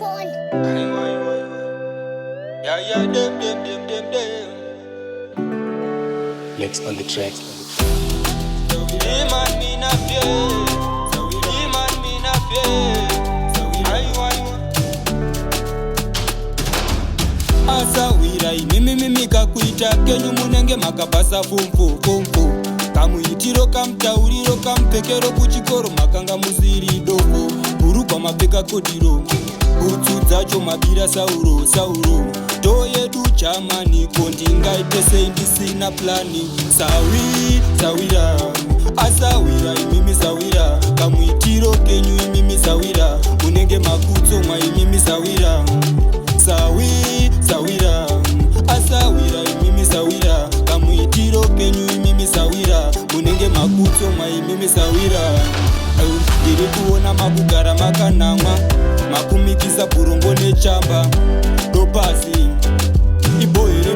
SHONA. Yeah, them. Next on the track. Asahwira imimi kakuita kenyu munenge makabasa fumfu kamuitiro kamutauriro kamupfekero kuchikoro makanga musiri doko bhuru kwamapfeka kodiro bhutsu dzacho mabira sauro to yedu chamaniko ndingaite sei ndisina plani sawira asahwira imimi sawira kamuitiro kenyu imimi sawira munenge makutso mwa imimi sawira sawira asahwira imimi sawira kamuitiro kenyu imimi sawira munenge makutso mwa imimi sawira ndiri kuona makugara makanamwa makumikisa burongo nechamba dopasi ibohere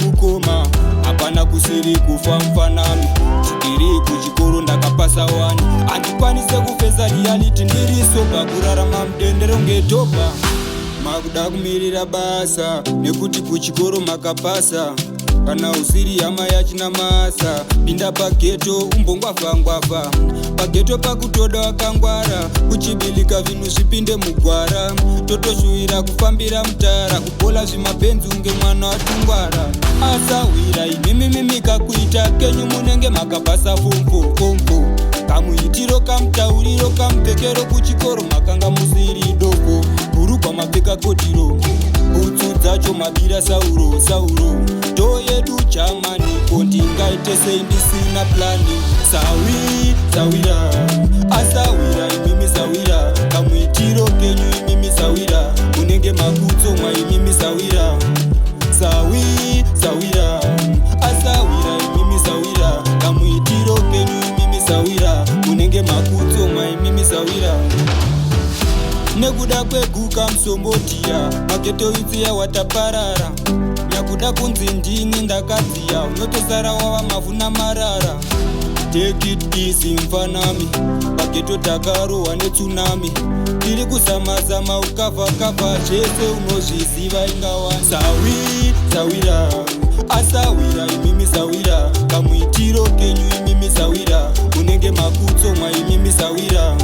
mukoma hapana kusiri kufa mfanami chikiri kuchikoro ndakapasa wani handikwanise kufesa reality ndirisoba kurarama mudendero ngetopa makuda kumirira basa nekuti kuchikoro makapasa kana usiri hama yachina masa pinda pageto umbongwavha pageto pakutoda wakangwara kuchibilika vinhu zvipinde mugwara totoshuwira kufambira mutara kubola zvimapenzi unge mwana watungwara asahwira imimi kakuita kenyu munenge makabasa fomfo kamuitiro kamutauriro kamupfekero kuchikoro makanga musiri doko bhuru kwamapfeka kodiro bhutsu dzacho mabira sauro to yedu chamaniko ndingaite sei ndisina plani sawira asahwira imimi sawira kamuitiro kenyu imimi sawira munenge makutso mwa imimi sawira sawira asahwira imimi sawira kamuitiro kenyu imimi sawira munenge makutso mwa imimi sawira nekuda kweguka musombotiya mageto itsiya wataparara nyakuda kunzi ndini ndakadziya unotosara wava mavuna marara take it easy mfanami mageto takarohwa netsunami tiri kuzamazama ukavhakavha zvese unozviziva ingawani sawira asahwira imimi sawira kamuitiro kenyu imimi sawira munenge makutso mwa imimi sawira